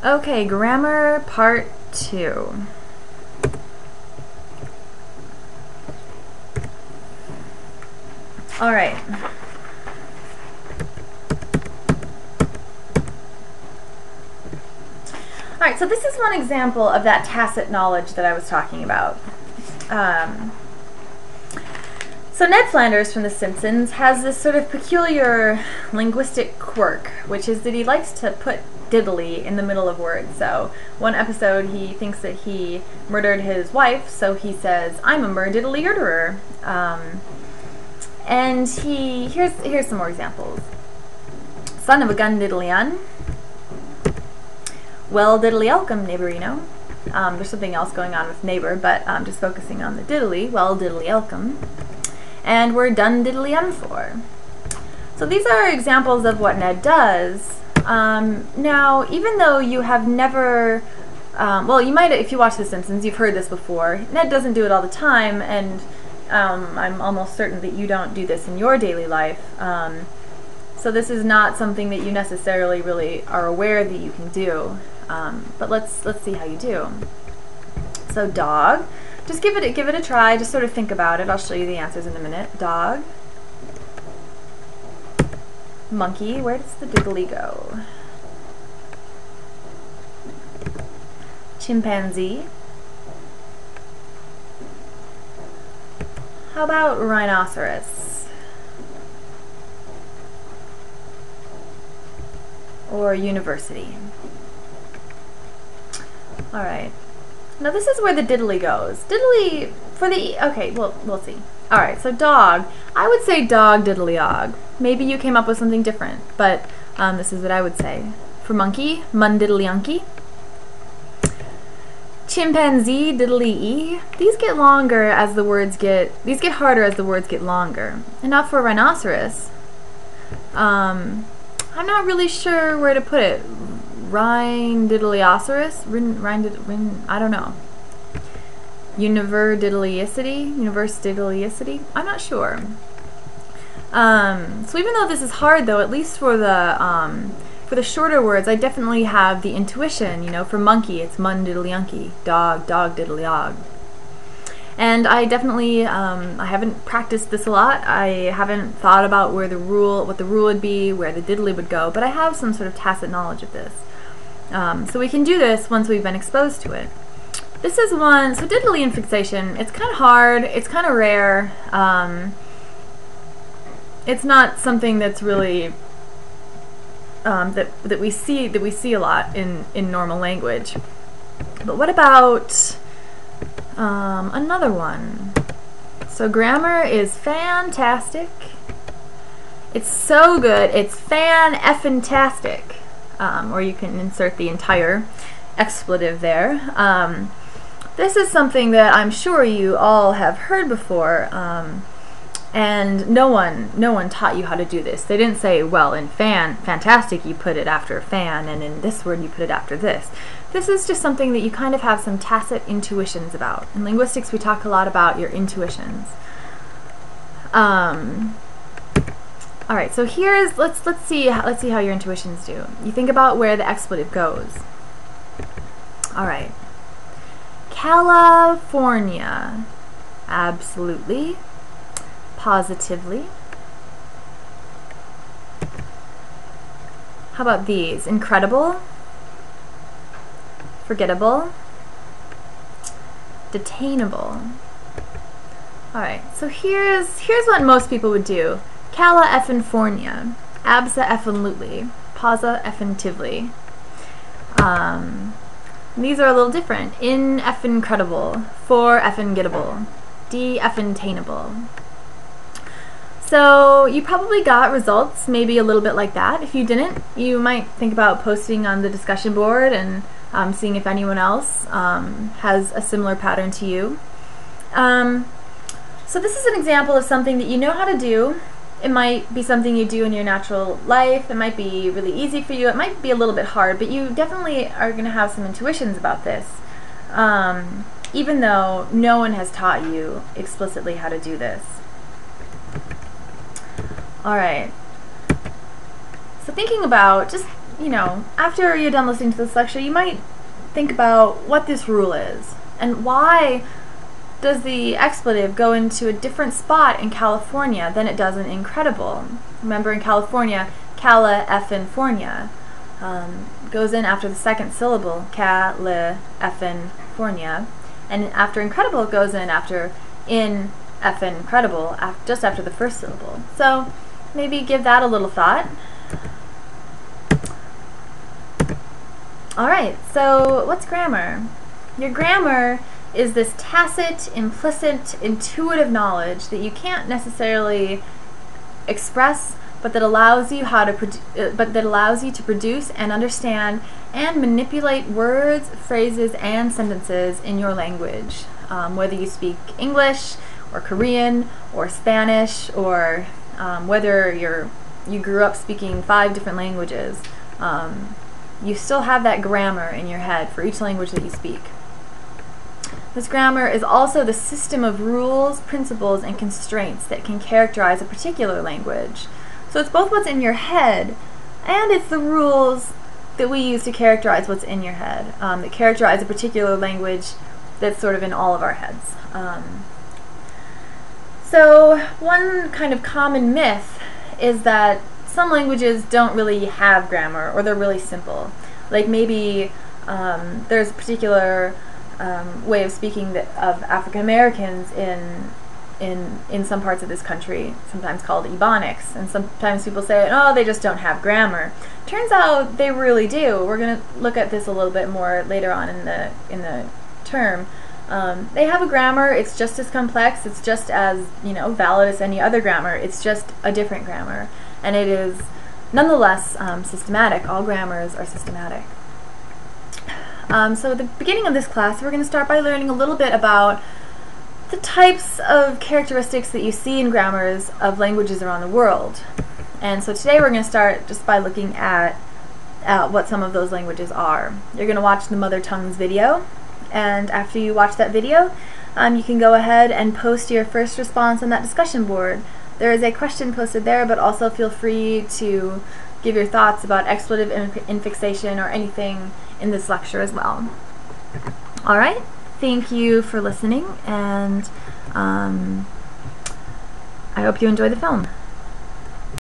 Okay, grammar part 2. All right. All right, so this is one example of that tacit knowledge that I was talking about. So Ned Flanders from The Simpsons has this sort of peculiar linguistic quirk, which is that he likes to put diddly in the middle of words. So one episode he thinks that he murdered his wife, so he says, "I'm a murdiddly-urderer." And here's some more examples. Son of a gun diddly-un. Well diddly elcum, neighborino. There's something else going on with neighbor, but I'm just focusing on the diddly. Well diddly elcum. And we're done diddly-un for. So these are examples of what Ned does. Now, even though you have never, well, you might, if you watch The Simpsons, you've heard this before. Ned doesn't do it all the time, and I'm almost certain that you don't do this in your daily life. So this is not something that you necessarily really are aware that you can do. But let's see how you do. So dog, just give it a try. Just sort of think about it. I'll show you the answers in a minute. Dog. Monkey, where does the diddly go? Chimpanzee. How about rhinoceros? Or university? Alright. Now this is where the diddly goes. Diddly, for the, okay, well, we'll see. Alright, so dog. I would say dog diddly-og. Maybe you came up with something different, but this is what I would say. For monkey, mun diddly-unky. Chimpanzee diddly-e. These get longer as the words these get harder as the words get longer. And now for rhinoceros, I'm not really sure where to put it. Rhine diddlyoceros? I don't know. Universe diddlyicity? I'm not sure. So even though this is hard, though, at least for the shorter words, I definitely have the intuition. You know, for monkey, it's mun diddlyunky. Dog, dog diddlyog. And I definitely, I haven't practiced this a lot. I haven't thought about what the rule would be, where the diddly would go, but I have some sort of tacit knowledge of this. So we can do this once we've been exposed to it. This is one, so diddly and fixation, it's kind of hard, it's kind of rare. It's not something that's really, that we see a lot in normal language. But what about another one? So grammar is fantastic. It's so good, it's fan-effing-tastic. Or you can insert the entire expletive there. This is something that I'm sure you all have heard before, and no one taught you how to do this. They didn't say, well, in fantastic you put it after fan, and in this word you put it after this. This is just something that you kind of have some tacit intuitions about. In linguistics, we talk a lot about your intuitions. All right, so here's let's see how your intuitions do. You think about where the expletive goes. All right. California. Absolutely. Positively. How about these? Incredible. Forgettable. Detainable. All right, so here's what most people would do. Cala effin-fornia, absa effin-lutely, pausa effin-tively. These are a little different. In effin-credible, for effin-gettable, de effin-tainable. So you probably got results maybe a little bit like that. If you didn't, you might think about posting on the discussion board and seeing if anyone else has a similar pattern to you. So this is an example of something that you know how to do. It might be something you do in your natural life. It might be really easy for you. It might be a little bit hard, but you definitely are going to have some intuitions about this, even though no one has taught you explicitly how to do this. All right. So thinking about, just you know, after you're done listening to this lecture, you might think about what this rule is and why does the expletive go into a different spot in California than it does in Incredible. Remember, in California, Cala effin fornia goes in after the second syllable, Cala effin fornia, and after Incredible it goes in after in effin credible, just after the first syllable. So maybe give that a little thought. Alright, so what's grammar? Your grammar is this tacit, implicit, intuitive knowledge that you can't necessarily express, but that allows you to produce and understand and manipulate words, phrases, and sentences in your language, whether you speak English or Korean or Spanish, or whether you grew up speaking 5 different languages. You still have that grammar in your head for each language that you speak. This grammar is also the system of rules, principles, and constraints that can characterize a particular language. So it's both what's in your head, and it's the rules that we use to characterize what's in your head, that characterize a particular language that's sort of in all of our heads. So one kind of common myth is that some languages don't really have grammar, or they're really simple. Like maybe there's a particular way of speaking of African Americans in some parts of this country, sometimes called Ebonics, and sometimes people say, oh, they just don't have grammar. Turns out they really do. We're going to look at this a little bit more later on in the term. They have a grammar. It's just as complex. It's just as, you know, valid as any other grammar. It's just a different grammar, and it is nonetheless systematic. All grammars are systematic. So at the beginning of this class, we're going to start by learning a little bit about the types of characteristics that you see in grammars of languages around the world. And so today we're going to start just by looking at what some of those languages are. You're going to watch the Mother Tongues video, and after you watch that video, you can go ahead and post your first response on that discussion board. There is a question posted there, but also feel free to give your thoughts about expletive infixation or anything in this lecture as well. Alright, thank you for listening, and I hope you enjoy the film.